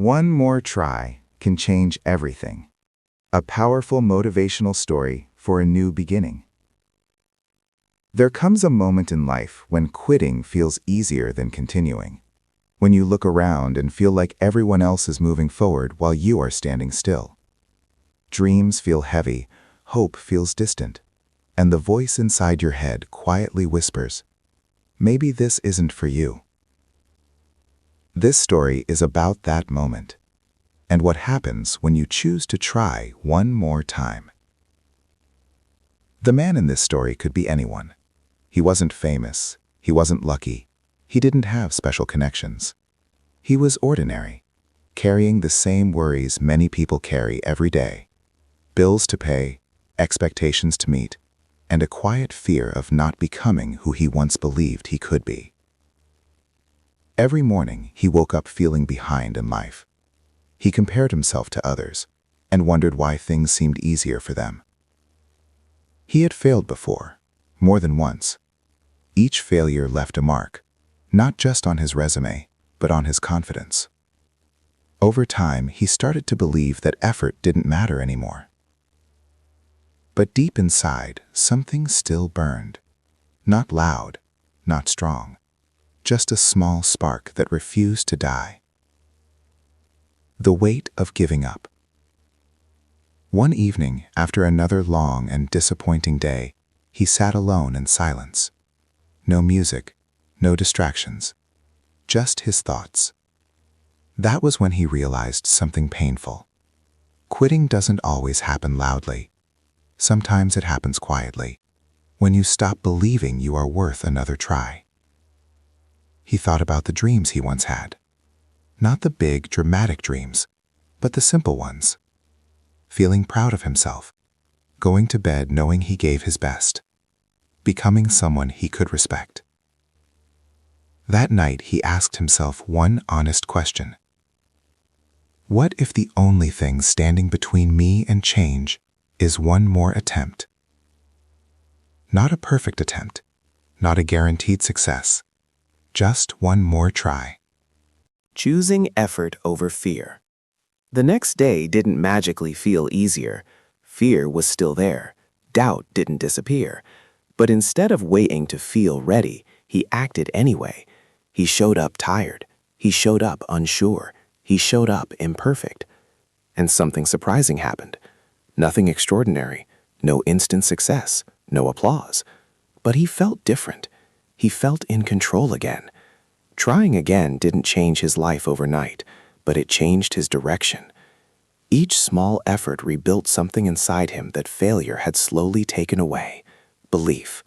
One more try can change everything. A powerful motivational story for a new beginning. There comes a moment in life when quitting feels easier than continuing. When you look around and feel like everyone else is moving forward while you are standing still. Dreams feel heavy, hope feels distant, and the voice inside your head quietly whispers, "Maybe this isn't for you." This story is about that moment, and what happens when you choose to try one more time. The man in this story could be anyone. He wasn't famous, he wasn't lucky, he didn't have special connections. He was ordinary, carrying the same worries many people carry every day. Bills to pay, expectations to meet, and a quiet fear of not becoming who he once believed he could be. Every morning, he woke up feeling behind in life. He compared himself to others and wondered why things seemed easier for them. He had failed before, more than once. Each failure left a mark, not just on his resume, but on his confidence. Over time, he started to believe that effort didn't matter anymore. But deep inside, something still burned. Not loud, not strong, just a small spark that refused to die. The weight of giving up. One evening, after another long and disappointing day, he sat alone in silence. No music, no distractions, just his thoughts. That was when he realized something painful. Quitting doesn't always happen loudly. Sometimes it happens quietly, when you stop believing you are worth another try. He thought about the dreams he once had. Not the big, dramatic dreams, but the simple ones. Feeling proud of himself, going to bed knowing he gave his best, becoming someone he could respect. That night, he asked himself one honest question. What if the only thing standing between me and change is one more attempt? Not a perfect attempt, not a guaranteed success, just one more try. Choosing effort over fear. The next day didn't magically feel easier. Fear was still there. Doubt didn't disappear. But instead of waiting to feel ready, he acted anyway. He showed up tired. He showed up unsure. He showed up imperfect. And something surprising happened. Nothing extraordinary, no instant success, no applause. But he felt different. He felt in control again. Trying again didn't change his life overnight, but it changed his direction. Each small effort rebuilt something inside him that failure had slowly taken away. Belief.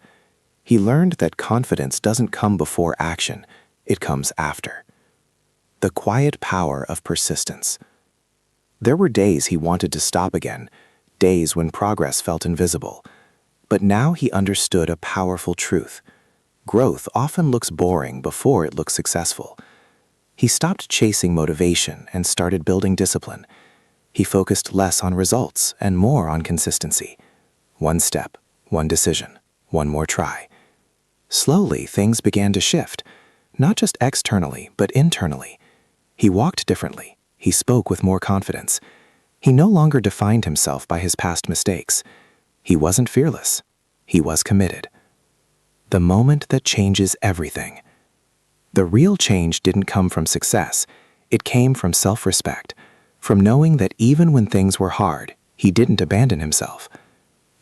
He learned that confidence doesn't come before action, it comes after. The quiet power of persistence. There were days he wanted to stop again, days when progress felt invisible. But now he understood a powerful truth. Growth often looks boring before it looks successful. He stopped chasing motivation and started building discipline. He focused less on results and more on consistency. One step, one decision, one more try. Slowly, things began to shift, not just externally, but internally. He walked differently. He spoke with more confidence. He no longer defined himself by his past mistakes. He wasn't fearless. He was committed. The moment that changes everything. The real change didn't come from success. It came from self-respect, from knowing that even when things were hard, he didn't abandon himself.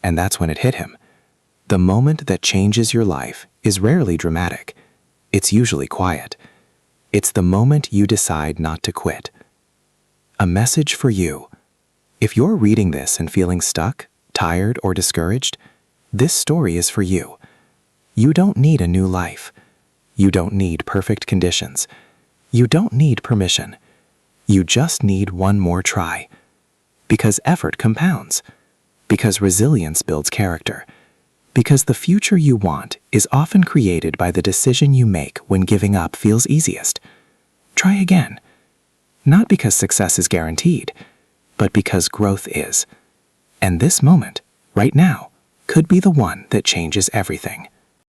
And that's when it hit him. The moment that changes your life is rarely dramatic. It's usually quiet. It's the moment you decide not to quit. A message for you. If you're reading this and feeling stuck, tired, or discouraged, this story is for you. You don't need a new life. You don't need perfect conditions. You don't need permission. You just need one more try. Because effort compounds. Because resilience builds character. Because the future you want is often created by the decision you make when giving up feels easiest. Try again. Not because success is guaranteed, but because growth is. And this moment, right now, could be the one that changes everything.